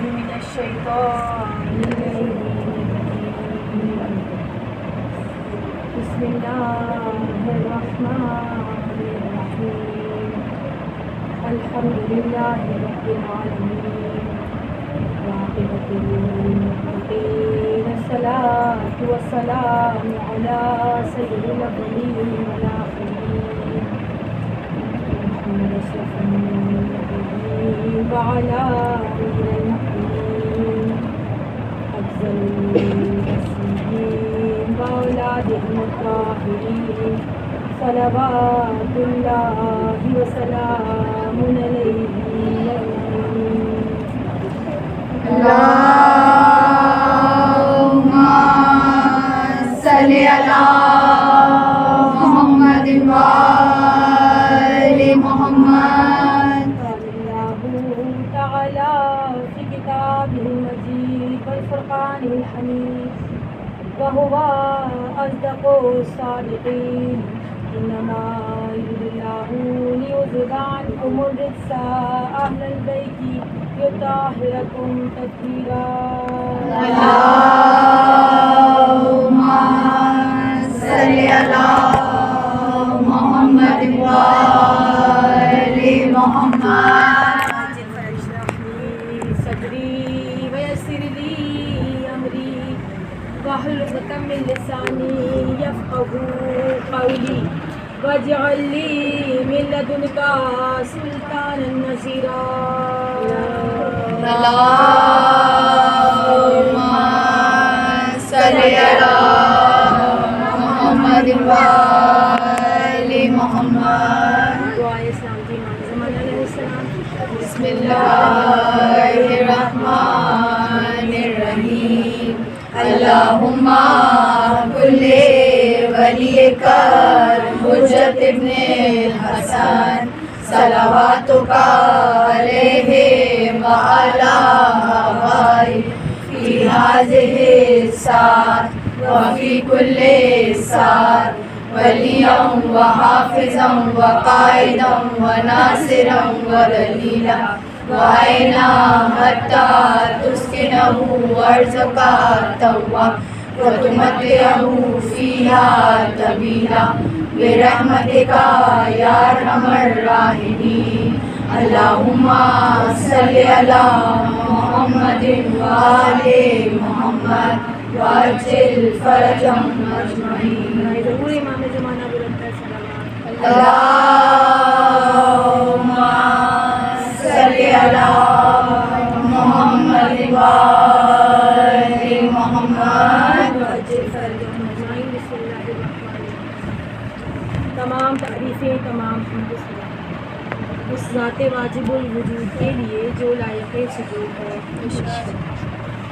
من الشيطان الرجيم. بسم الله الرحمن الرحيم. الحمد لله رب العالمين والعاقبة للمتقين. الصلاة والسلام على سيد الأولين والآخرين محمد أشرف النبيين وعلى آله المحمودين أفضل المرسلين وأولادهم الطاهرين صلوات الله وسلام عليهم أجمعين. اللهم صل على محمد وآل محمد. قال الله تعالى في كتابه المجيد والفرقان الحميد وهو أصدق الصادقين. إنما يريد الله ليذهب عنكم الرجس أهل البيت يطهركم تطهيرا. اللهم صل على محمد وآل محمد. اشرح لي صدري ويسر لي أمري واحلل عقدة من لساني يفقهوا قولي واجعل لي من لدنك سلطانا نصيرا. اللهم صل على محمد وآل محمد. دعائے اسلام کی امام زمان علیہ السلام. بسم اللہ الرحمن الرحیم. اللہم کل ولیک حجت ابن حسن صلواتک علیہ وعلی آبائہ فی ہذہ الساعۃ وفی کل ساعۃ ولیاً وحافظاً وقائداً وناصراً ودلیلاً وعینا حتی تسکنہ ارضک طوعا وتمتعہ فیہا طویلا برحمتک یا ارحم الراحمین. اللہم صل علی محمد وآل محمد وعجل فرجهم اجمعین. ضرور امام زمانہ بلند سلام. اللہم صل علی محمد وآل محمد. وعجل فرجهم اجمعین. بسم اللہ الرحمن الرحیم. تمام تعریفیں، تمام حمد و ثنا اس ذات واجب الوجود کے لیے جو لائق سجود ہے.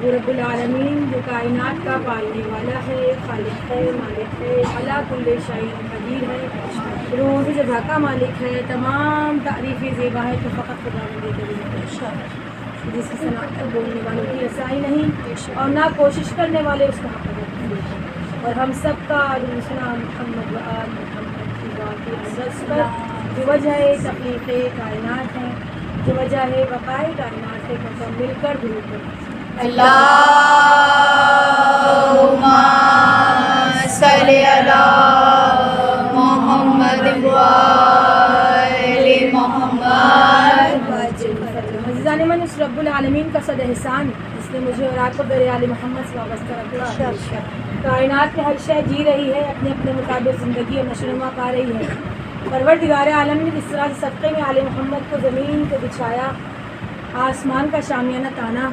وہ رب العالمین جو کائنات کا پالنے والا ہے، خالق ہے، مالک ہے، علی کل شیء قدیر ہے، روز جزا کا مالک ہے. تمام تعریفیں زیبا ہے تو فقط خدا نے کریم ہے جس کی صنعت تک بولنے والوں کی رسائی نہیں اور نہ کوشش کرنے والے اس کا حق ادا کرتے. اور ہم سب کا دوسرا محمد و آل محمد کی ذات اقدس پر جو وجہ تخلیق کائنات ہے، جو وجہ بقائے کائنات ہے، کو سب مل کر درود کریں. اللہم صل علی محمد وآل محمد. عزیزان من، اس رب العالمین کا صد احسان جس نے مجھے اور آپ کو بر محمد سے وابستہ رکھا. کائنات میں ہر شے جی رہی ہے، اپنے اپنے مطابق زندگی اور نشو و نما پا رہی ہے. پروردگار عالم نے جس طرح سے صدقے میں آل محمد کو زمین کو بچھایا، آسمان کا شامیانہ تانا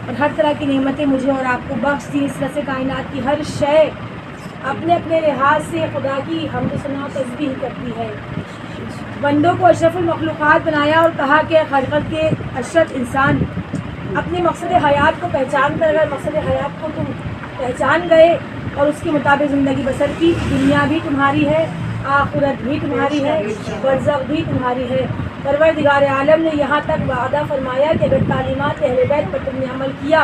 اور ہر طرح کی نعمتیں مجھے اور آپ کو بخش دی. اس طرح سے کائنات کی ہر شے اپنے اپنے لحاظ سے خدا کی حمد و ثنا و تسبیح کرتی ہے. بندوں کو اشرف المخلوقات بنایا اور کہا کہ خلقت کے اشرف انسان اپنے مقصد حیات کو پہچان کر، اگر مقصد حیات کو تم پہچان گئے اور اس کے مطابق زندگی بسر کی، دنیا بھی تمہاری ہے، آخرت بھی تمہاری ہے، برزخ بھی تمہاری ہے. پروردگار عالم نے یہاں تک وعدہ فرمایا کہ اگر تعلیمات اہل بیت پر تم نے عمل کیا،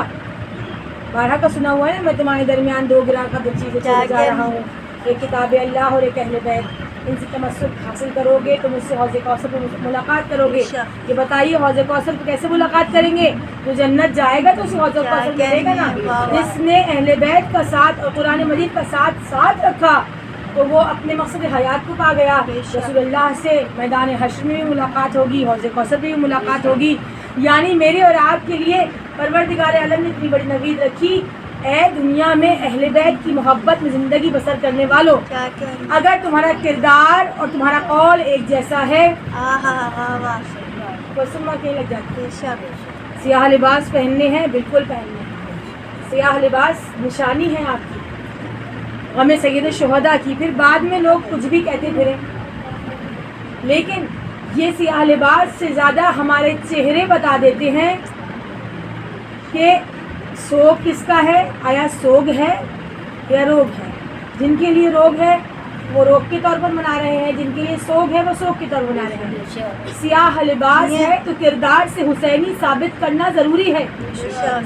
بارہ کا سنا ہوا ہے نا، میں تمہارے درمیان دو گراں کا چیزیں چلے جا رہا ہوں، ایک کتاب اللہ اور ایک اہل بیت. ان سے تمسک حاصل کرو گے تو مجھ سے حوض کوثر پہ ملاقات کرو گے. یہ بتائیے حوض کوثر پہ کیسے ملاقات کریں گے؟ جو جنت جائے گا تو اسے حوض کوثر ملے گا نا. جس نے اہل بیت کا ساتھ اور قرآن مجید کا ساتھ رکھا تو وہ اپنے مقصد حیات کو پا گیا. رسول اللہ سے میدان حشر میں بھی ملاقات ہوگی, حوض کوثر پہ بھی ملاقات ہوگی. یعنی میرے اور آپ کے لیے پروردگار عالم نے اتنی بڑی نوید رکھی. اے دنیا میں اہل بیت کی محبت میں زندگی بسر کرنے والوں, اگر تمہارا کردار اور تمہارا قول ایک جیسا ہے تو سننا کہیں لگ جاتی ہے. سیاہ لباس پہننے ہیں, بالکل پہننے ہیں. سیاہ لباس نشانی ہے آپ کی, غم سید الشہداء کی. پھر بعد میں لوگ کچھ بھی کہتے پھریں, لیکن یہ سیاہ لباس سے زیادہ ہمارے چہرے بتا دیتے ہیں کہ سوگ کس کا ہے, آیا سوگ ہے یا روگ ہے. جن کے لیے روگ ہے وہ روگ کے طور پر منا رہے ہیں, جن کے لیے سوگ ہے وہ سوگ کے طور پر منا رہے ہیں. سیاہ لباس ہے تو کردار سے حسینی ثابت کرنا ضروری ہے.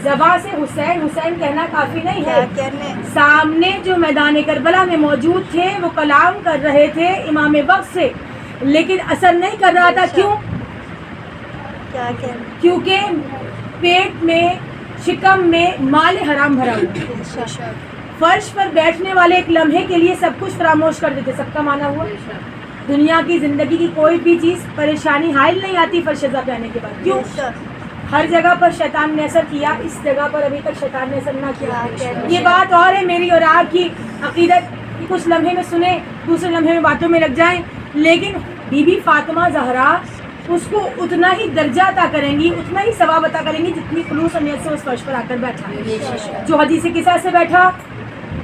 زبان سے حسین حسین کہنا کافی نہیں ہے. سامنے جو میدان کربلا میں موجود تھے وہ کلام کر رہے تھے امام وقت سے, لیکن اثر نہیں کر رہا تھا. کیوں؟ کیونکہ پیٹ میں شکم میں مال حرام بھرا ہوا. فرش پر بیٹھنے والے ایک لمحے کے لیے سب کچھ فراموش کر دیتے. سب کا مانا ہوا دنیا کی زندگی کی کوئی بھی چیز پریشانی حائل نہیں آتی فرش سجدہ پہ آنے کے بعد. کیوں؟ ہر جگہ پر شیطان نے اثر کیا, اس جگہ پر ابھی تک شیطان نے اثر نہ کیا. یہ بات اور ہے میری اور آپ کی عقیدت کہ کچھ لمحے میں سنیں, دوسرے لمحے میں باتوں میں لگ جائیں. لیکن بی بی فاطمہ زہرا اس کو اتنا ہی درجہ عطا کریں گی, اتنا ہی ثواب عطا کریں گی جتنی خلوص اور نیت سے اس فرش پر آ کر بیٹھا. جو حدیث قصہ سے بیٹھا,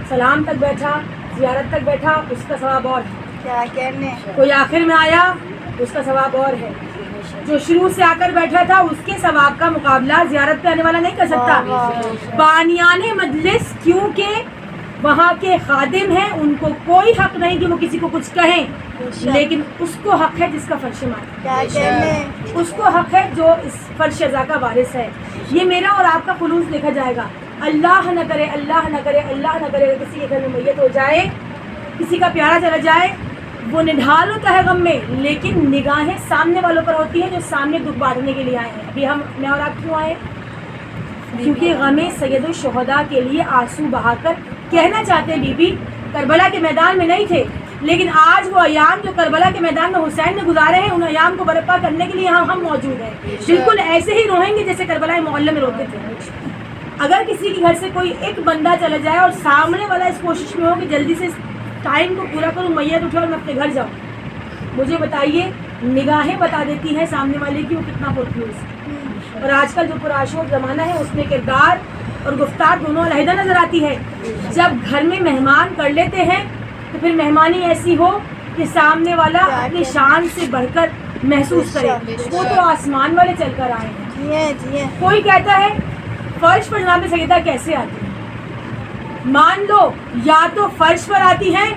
سلام تک بیٹھا, زیارت تک بیٹھا, اس کا ثواب اور ہے. کوئی آخر میں آیا اس کا ثواب اور ہے. جو شروع سے آ کر بیٹھا تھا اس کے ثواب کا مقابلہ زیارت پہ آنے والا نہیں کر سکتا. بانیان مجلس کیونکہ وہاں کے خادم ہیں, ان کو کوئی حق نہیں کہ وہ کسی کو کچھ کہیں, لیکن اس کو حق ہے جس کا فرش مات, اس کو حق ہے جو اس فرش ازا کا وارث ہے. یہ میرا اور آپ کا خلوص دیکھا جائے گا. اللہ نہ کرے, اللہ نہ کرے, اللہ نہ کرے کسی کے گھر میں میت ہو جائے, کسی کا پیارا چلا جائے, وہ نڈھال ہوتا ہے غم میں, لیکن نگاہیں سامنے والوں پر ہوتی ہیں جو سامنے دکھ بانٹنے کے لیے آئے ہیں. ابھی میں اور آپ کیوں آئے؟ کیونکہ غم سید الشہداء کے لیے آنسو بہا کر کہنا چاہتے ہیں بی بی کربلا کے میدان میں نہیں تھے, لیکن آج وہ ایام جو کربلا کے میدان میں حسین نے گزارے ہیں, ان ایام کو برپا کرنے کے لیے ہم موجود ہیں. بالکل ایسے ہی روئیں گے جیسے کربلا معلیٰ میں روتے تھے. اگر کسی کے گھر سے کوئی ایک بندہ چلا جائے اور سامنے والا اس کوشش میں ہو کہ جلدی سے ٹائم کو پورا کروں, میت اٹھے اور میں اپنے گھر جاؤں, مجھے بتائیے نگاہیں بتا دیتی ہیں سامنے والے کی وہ کتنا پرفیوز. اور آج کل جو پرآشوب زمانہ ہے اس میں کردار اور گفتار دونوں علیحدہ نظر آتی ہے. جب گھر میں مہمان کر لیتے ہیں تو پھر مہمانی ایسی ہو کہ سامنے والا اپنی شان سے بڑھ کر محسوس کرے. وہ تو آسمان والے چل کر آئے ہیں. کوئی کہتا ہے فرش پر جناب سیدہ کیسے آتی ہے؟ مان لو یا تو فرش پر آتی ہیں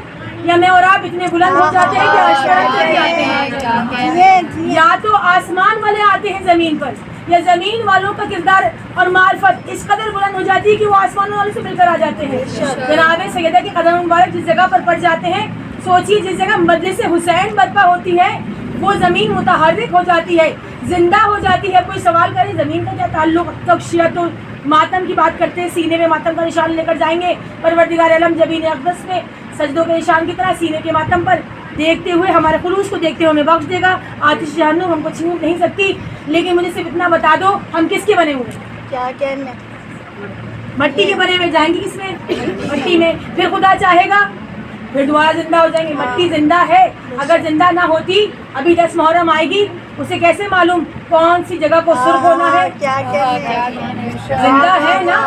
یا میں اور آپ اتنے بلند ہو جاتے ہیں کہ عرش پر آتے ہیں, یا تو آسمان والے آتے ہیں زمین پر, یا زمین والوں کا کردار اور معرفت اس قدر بلند ہو جاتی ہے کہ وہ آسمان والوں سے مل کر آ جاتے ہیں. جناب سیدہ کے قدم مبارک جس جگہ پر پڑ جاتے ہیں, سوچیے جس جگہ مجلس حسین برپا ہوتی ہے وہ زمین متحرک ہو جاتی ہے, زندہ ہو جاتی ہے. کوئی سوال کرے زمین کا کیا تعلق؟ تکشیت و ماتم کی بات کرتے ہیں, سینے میں ماتم کا نشان لے کر جائیں گے. پروردگار عالم جبین اقدس میں سجدوں کے نشان کی طرح سینے کے ماتم پر دیکھتے ہوئے ہمارے خلوص کو دیکھتے ہوئے ہمیں بخش دے گا. آتش جہنم ہم کو چھین نہیں سکتی. لیکن مجھے صرف اتنا بتا دو ہم کس کے بنے ہوئے ہیں؟ کیا کہنے؟ مٹی کے بنے ہوئے. جائیں گے کس میں؟ مٹی میں. پھر خدا چاہے گا پھر دوبارہ زندہ ہو جائیں گے. مٹی زندہ ہے, اگر زندہ نہ ہوتی ابھی 10 محرم آئے گی, اسے کیسے معلوم کون سی جگہ کو سرخ ہونا ہے؟ زندہ ہے نا.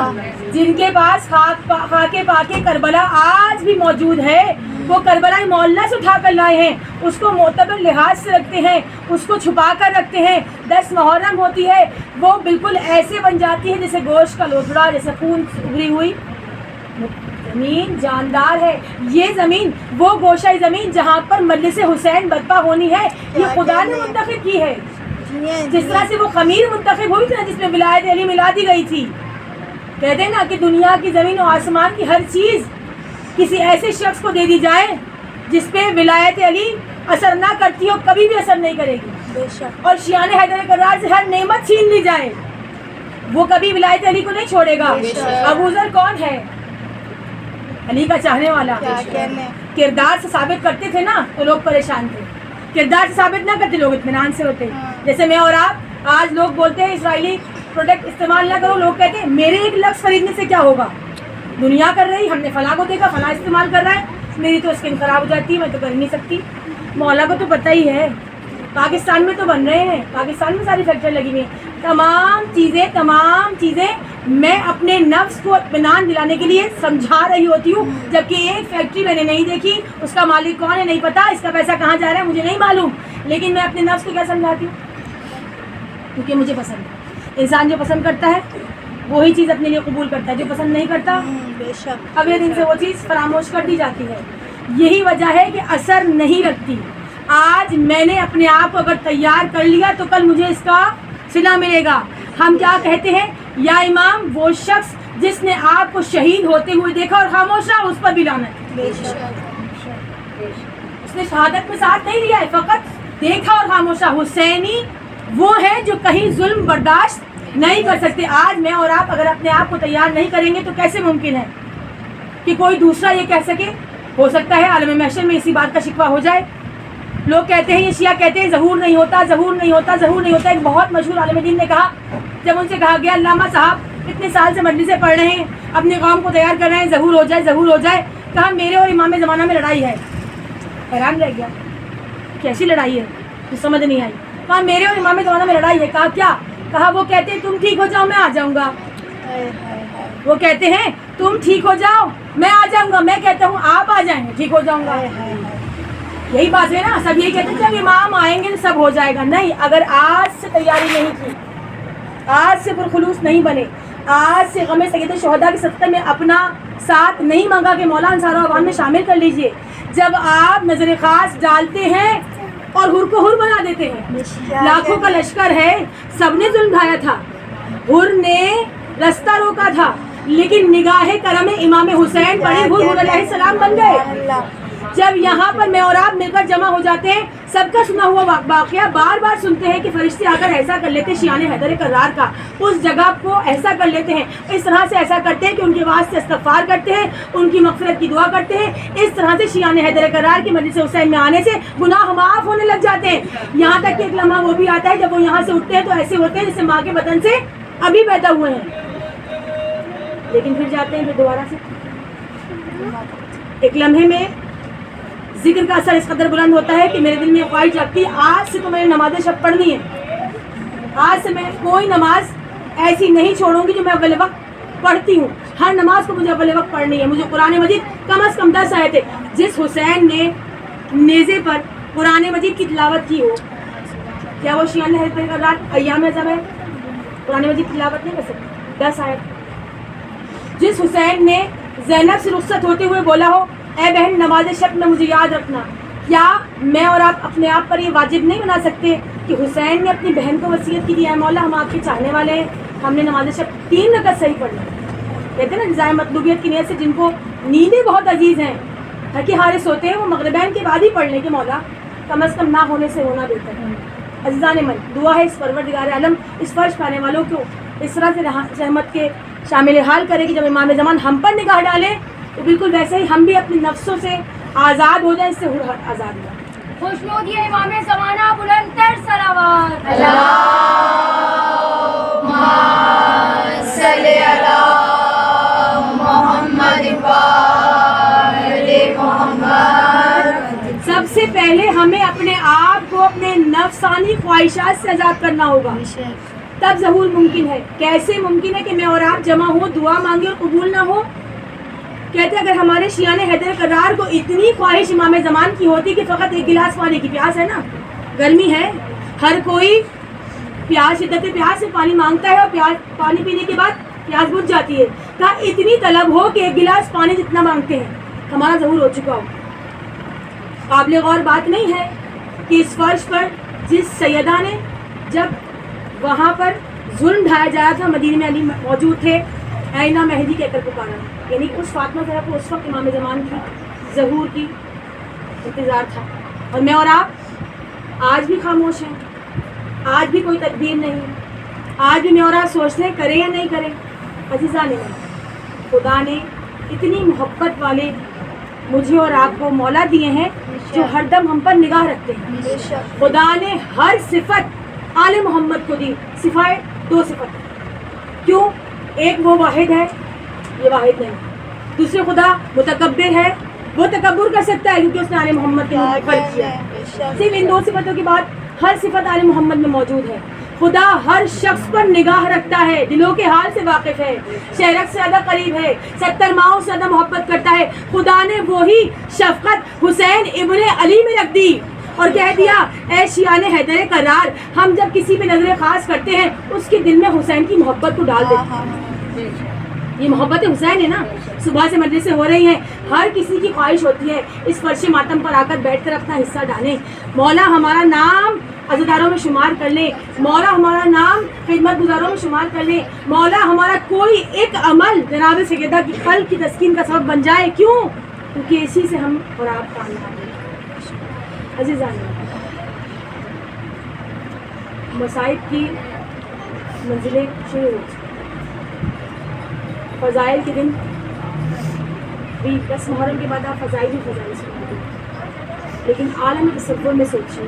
جن کے پاس خاک پاک کربلا آج بھی موجود ہے, وہ کربلا معلیٰ سے اٹھا کر لائے ہیں, اس کو معتبر لحاظ سے رکھتے ہیں, اس کو چھپا کر رکھتے ہیں. 10 محرم ہوتی ہے وہ بالکل ایسے بن جاتی ہے جیسے گوشت کا لوتھڑا, جیسے خون ابری ہوئی. زمین جاندار ہے. یہ زمین وہ گوشہ زمین جہاں پر مجلس حسین برپا ہونی ہے, یہ خدا نے منتخب کی ہے. جس طرح سے وہ خمیر منتخب ہوئی تھی نا جس میں ولایت علی ملا دی گئی تھی. کہتے ہیں نا کہ دنیا کی زمین و آسمان کی ہر چیز کسی ایسے شخص کو دے دی جائے جس پہ ولایت علی اثر نہ کرتی ہو کبھی بھی اثر نہیں کرے گی. اور شیعان حیدر کرار سے ہر نعمت چھین لی جائے وہ کبھی ولایت علی کو نہیں چھوڑے گا. ابو ذر کون ہے؟ علی کا چاہنے والا. کردار سے ثابت کرتے تھے نا تو لوگ پریشان تھے. کردار سے ثابت نہ کرتے لوگ اطمینان سے ہوتے. جیسے میں اور آپ آج لوگ بولتے ہیں اسرائیلی پروڈکٹ استعمال نہ کرو, لوگ کہتے ہیں میرے ایک لفظ خریدنے سے کیا ہوگا, دنیا کر رہی, ہم نے فلاں کو دیکھا فلاں استعمال کر رہا ہے, میری تو اسکن خراب ہو جاتی ہے, میں تو کر نہیں سکتی. مولا کو تو پتہ ہی ہے, پاکستان میں تو بن رہے ہیں, پاکستان میں ساری فیکٹری لگی ہوئی ہیں. تمام چیزیں میں اپنے نفس کو اطمینان دلانے کے لیے سمجھا رہی ہوتی ہوں, جبکہ ایک فیکٹری میں نے نہیں دیکھی, اس کا مالک کون ہے نہیں پتا, اس کا پیسہ کہاں جا رہا ہے مجھے نہیں معلوم, لیکن میں اپنے نفس کو کیا سمجھاتی ہوں, کیونکہ مجھے پسند ہے. انسان جو پسند کرتا ہے وہی چیز اپنے لیے قبول کرتا ہے, جو پسند نہیں کرتا اگلے دن سے وہ چیز فراموش کر دی جاتی ہے. یہی وجہ ہے کہ اثر نہیں رکھتی. آج میں نے اپنے آپ کو اگر تیار کر لیا تو کل مجھے اس کا صلہ ملے گا. ہم کیا کہتے ہیں, یا امام وہ شخص جس نے آپ کو شہید ہوتے ہوئے دیکھا اور خاموش رہا, اس پر بھی لعنت. اس نے شہادت میں ساتھ نہیں لیا ہے, فقط دیکھا اور خاموش رہا. حسینی وہ ہے جو کہیں ظلم برداشت نہیں کر سکتے. آج میں اور آپ اگر اپنے آپ کو تیار نہیں کریں گے تو کیسے ممکن ہے کہ کوئی دوسرا یہ کہہ سکے. ہو سکتا ہے عالم محشر میں اسی بات کا شکوہ ہو جائے. لوگ کہتے ہیں, یہ شیعہ کہتے ہیں ظہور نہیں ہوتا, ظہور نہیں ہوتا, ظہور نہیں ہوتا. ایک بہت مشہور عالم دین نے کہا, جب ان سے کہا گیا علامہ صاحب اتنے سال سے مجلسیں پڑھ رہے ہیں, اپنے قوم کو تیار کر رہے ہیں, ظہور ہو جائے, ظہور ہو جائے. کہا میرے اور امام زمانہ میں لڑائی ہے. حیران رہ گیا, کیسی لڑائی ہے, کچھ سمجھ نہیں آئی. کہا میرے اور امام زمانہ میں لڑائی ہے. کہا کیا؟ کہا وہ کہتے ہیں تم ٹھیک ہو جاؤ میں آ جاؤں گا. وہ کہتے ہیں تم ٹھیک ہو جاؤ میں آ جاؤں گا, میں کہتا ہوں آپ آ جائیں گے ٹھیک ہو جاؤں گا. یہی بات ہے نا, سب یہی کہتے ہیں جب امام آئیں گے تو سب ہو جائے گا. نہیں, اگر آج سے تیاری نہیں کی, آج سے پرخلوص نہیں بنے, آج سے غم سید شہداء کے صدقے میں اپنا ساتھ نہیں مانگا کہ مولا انصار و عوان میں شامل کر لیجئے. جب آپ نظر خاص ڈالتے ہیں اور ہر کو ہر بنا دیتے ہیں, لاکھوں کا لشکر ہے, سب نے ظلم ڈھایا تھا, ہر نے رستہ روکا تھا, لیکن نگاہ کرم امام حسین پڑے ہر علیہ السلام بن گئے. جب یہاں پر میں اور آپ مل کر جمع ہو جاتے ہیں, سب کا سنا ہوا واقعہ بار بار سنتے ہیں کہ فرشتے آ کر ایسا کر لیتے شیعان حیدر کرار کا, اس جگہ کو ایسا کر لیتے ہیں, اس طرح سے ایسا کرتے ہیں کہ ان کے واسطے استغفار کرتے ہیں, ان کی مغفرت کی دعا کرتے ہیں. اس طرح سے شیعان حیدر کرار کی مجلس حسین میں آنے سے گناہ معاف ہونے لگ جاتے ہیں. یہاں تک کہ ایک لمحہ وہ بھی آتا ہے جب وہ یہاں سے اٹھتے ہیں تو ایسے ہوتے ہیں جیسے ماں کے بدن سے ابھی پیدا ہوئے ہیں, لیکن پھر جاتے ہیں پھر دوبارہ سے. ایک لمحے میں ذکر کا اثر اس قدر بلند ہوتا ہے کہ میرے دل میں خواہش جاگتی ہے آج سے تو میں نے نماز شب پڑھنی ہے, آج سے میں کوئی نماز ایسی نہیں چھوڑوں گی جو میں اول وقت پڑھتی ہوں. ہر نماز کو مجھے اول وقت پڑھنی ہے. مجھے قرآن مجید کم از کم 10 آیتیں. جس حسین نے نیزے پر قرآن مجید کی تلاوت کی ہو, کیا وہ شیعان حیدر کرار ایام اعظم ہے قرآن مجید کی تلاوت نہیں کر سکتے؟ 10 آیت. جس حسین نے زینب سے رخصت ہوتے ہوئے بولا ہو اے بہن نماز شب میں مجھے یاد رکھنا, کیا میں اور آپ اپنے آپ پر یہ واجب نہیں بنا سکتے کہ حسین نے اپنی بہن کو وصیت کی تھی اے مولا ہم آپ کے چاہنے والے ہیں, ہم نے نماز شب 3 رکعت صحیح پڑھنا. کہتے ہیں نا جزائے مطلوبیت کی نیت سے جن کو نیندیں بہت عزیز ہیں, تاکہ ہارس ہوتے ہیں, وہ مغربین کے بعد ہی پڑھ لیں کہ مولا کم از کم نہ ہونے سے ہونا بہتر ہے. عزیزان من, دعا ہے اس پروردگار عالم اس فرش پانے والوں کو اس طرح سے رحمت کے شامل حال کرے کہ جب امام زمان ہم پر نگاہ ڈالیں تو بالکل ویسے ہی ہم بھی اپنے نفسوں سے آزاد ہو جائیں, اس سے آزاد ہو جائیں. خوشنود یہ امام زمانہ بلند تر صلوات. اللہم صلی علی محمد وآل محمد. سب سے پہلے ہمیں اپنے آپ کو اپنے نفسانی خواہشات سے آزاد کرنا ہوگا, تب ظہور ممکن ہے. کیسے ممکن ہے کہ میں اور آپ جمع ہو, دعا مانگے اور قبول نہ ہو؟ کہتے اگر ہمارے شیعان حیدر کرار کو اتنی خواہش امام زمان کی ہوتی کہ فقط 1 گلاس پانی کی پیاس ہے نا, گرمی ہے, ہر کوئی پیاس شدت پیاس سے پانی مانگتا ہے اور پانی پینے کے بعد پیاس بجھ جاتی ہے. کہا اتنی طلب ہو کہ 1 گلاس پانی جتنا مانگتے ہیں ہمارا ظہور ہو چکا ہو. قابل غور بات نہیں ہے کہ اس فرش پر جس سیدہ نے جب وہاں پر ظلم ڈھایا جایا تھا, مدینے میں علی موجود تھے, اینا مہدی کہہ کر پکارا, یعنی اس فاطمہ ذرا کو اس وقت امام زمان کی ظہور کی انتظار تھا. اور میں اور آپ آج بھی خاموش ہیں, آج بھی کوئی تدبیر نہیں, آج بھی میں اور آپ سوچتے ہیں کریں یا نہیں کریں. عزیزان نے خدا نے اتنی محبت والے مجھے اور آپ کو مولا دیے ہیں جو ہر دم ہم پر نگاہ رکھتے ہیں. خدا نے ہر صفت آل محمد کو دی, سوائے 2 صفت. کیوں؟ ایک وہ واحد ہے, یہ واحد نہیں. دوسرے خدا متکبر ہے, وہ تکبر کر سکتا ہے کیونکہ اس نے آل محمد کے فرق کیا ہے. صرف ان 2 صفتوں کے بعد ہر صفت آل محمد میں موجود ہے. خدا ہر شخص پر نگاہ رکھتا ہے, دلوں کے حال سے واقف ہے, شہرت سے زیادہ قریب ہے, 70 ماہوں سے زیادہ محبت کرتا ہے. خدا نے وہی شفقت حسین ابن علی میں رکھ دی اور کہہ دیا اے شیعان حیدر کرار, ہم جب کسی پہ نظر خاص کرتے ہیں اس کے دل میں حسین کی محبت کو ڈال دیتے ہیں. یہ محبت حسین ہے نا. صبح سے مجلسیں ہو رہی ہیں, ہر کسی کی خواہش ہوتی ہے اس فرش ماتم پر آ کر بیٹھ کر اپنا حصہ ڈالیں. مولا ہمارا نام عزاداروں میں شمار کر لیں, مولا ہمارا نام خدمت گزاروں میں شمار کر لیں, مولا ہمارا کوئی ایک عمل جناب سیدہ کی قلب کی تسکین کا سبب بن جائے. کیوں؟ کیونکہ اسی سے ہم اور آپ کامیاب ہیں. عزیزان مصائب کی منزلیں شروع ہو چکی, فضائل کے دن بھی 10 محرم کے بعد آپ فضائل ہی فضائل شروع ہوتے ہیں. لیکن عالم تصور میں سوچیے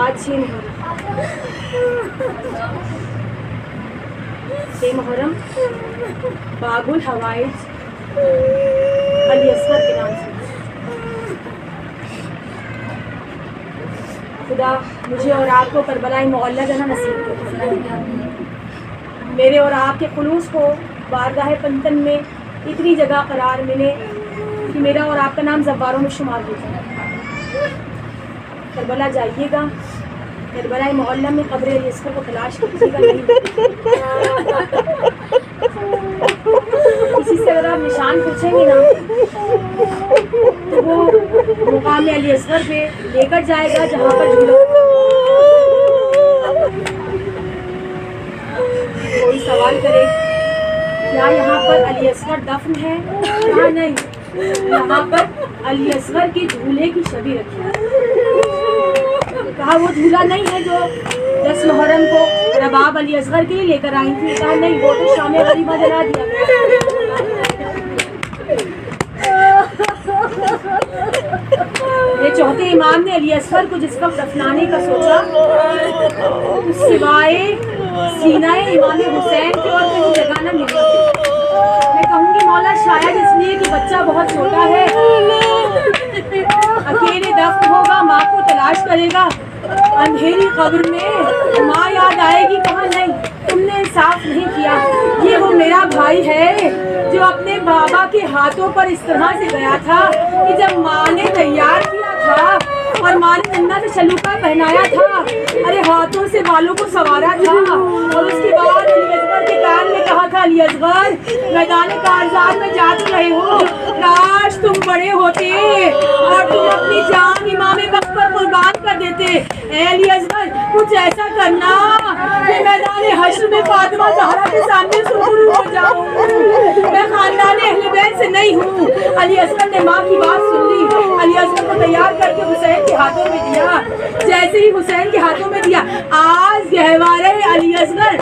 آج 6 محرم, 6 محرم باب الحوائج علی اصغر کے نام سے. خدا مجھے اور آپ کو کربلا معلیٰ جانا نصیب کرے. میرے اور آپ کے خلوص کو بارگاہ پنتن میں اتنی جگہ قرار ملے کہ میرا اور آپ کا نام زواروں میں شمار ہو جائے. کربلا جائیے گا, کربلا معلیٰ میں قبر علی اصغر کو تلاش کیجیے گا. نہیں کسی سے اگر آپ نشان پوچھیں گے نا تو وہ مقام علی اصغر پہ لے کر جائے گا جہاں پر جھولا. کوئی سوال کرے کیا یہاں پر علی اصغر دفن ہے؟ کہا نہیں, یہاں پر علی اصغر کے جھولے کی شبیہ رکھی ہے. کہا وہ جھولا نہیں ہے جو 10 محرم کو رباب علی اصغر کے لیے لے کر آئی تھی. کہا نہیں, وہ تو شام غریبہ جلا دیا گیا. یہ چوتھے امام نے علی اصغر کو جس وقت دفنانے کا سوچا سوائے سینہ امام حسین کے اور کہیں جگہ نہ ملی. میں کہوں گی مولا شاید اس لیے کہ بچہ بہت چھوٹا ہے, اکیلے دفن ہوگا, ماں کو تلاش کرے گا, اندھیری قبر میں ماں یاد آئے گی. کہا نہیں, تم نے انصاف نہیں کیا. یہ وہ میرا بھائی ہے جو اپنے بابا کے ہاتھوں پر اس طرح سے گیا تھا کہ جب ماں نے تیار کیا تھا اور ماں نے چندہ سے چلوکا پہنایا تھا, ارے ہاتھوں سے بالوں کو سنوارا تھا, اور اس کے بعد علی اصغر کے کان میں کہا تھا علی اصغر میدان کارزار میں جا تو رہے ہو, کاش تم بڑے ہوتے اور تم اپنی جان امام وقت پر قربان کر دیتے. اے علی اصغر کچھ ایسا کرنا کہ میدان حشر میں فاطمہ زہرا کے سامنے سرخرو ہو جاؤں. میں خاندان اہل بیت سے نہیں ہوں. علی اصغر نے ماں کی بات سن لی, علی اصغر کو تیار کر کے حسین کے ہاتھوں میں دیا. جیسے ہی حسین کے ہاتھوں میں دیا, آج گہوارے علی اصغر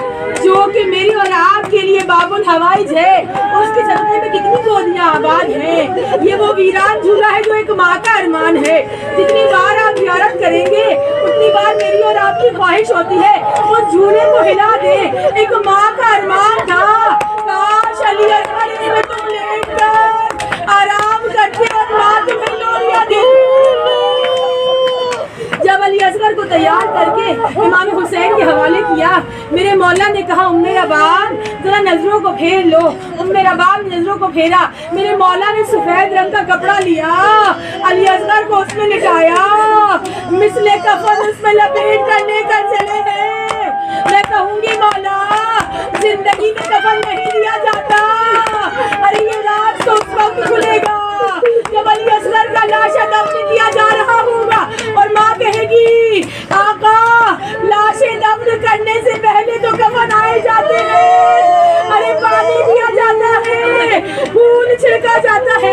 جو کہ میری اور آپ کے لیے باب الحوائج ہے, اس کے صدقے میں کتنی گودیاں آباد ہیں. یہ وہ ویران جھولا ہے جو ایک ماں کا ارمان ہے. جتنی بار آپ زیارت کریں گے اتنی بار میری اور آپ کی خواہش ہوتی ہے وہ جھولے کو ہلا دے. ایک ماں کا ارمان تھا, کاش علی اصغر اس میں تم لیٹ کر آرام کرتے اور ماں تمہیں لولیاں دیتی. جب علی اصغر کو تیار کر کے امام حسین کے حوالے کیا, میرے مولا نے کہا ام رباب ذرا نظروں کو پھیر لو. ام رباب نے نظروں کو پھیرا, میرے مولا نے سفید رنگ کا کپڑا لیا, علی اصغر کو اس میں لٹایا, مثل کفن اس میں لپیٹ کر لے کر چلے ہیں. میں کہوں گی مولا زندگی میں کفن نہیں دیا جاتا, ارے یہ راز تو اس وقت کھلے گا جب علی اصغر کا لاشا دفن کیا جا رہا ہوگا اور ماں کہے گی آقا لاشیں دفن کرنے سے پہلے تو کفن آئے جاتے ہیں, ارے پانی دیا جاتا ہے, پھول چھڑکا جاتا ہے.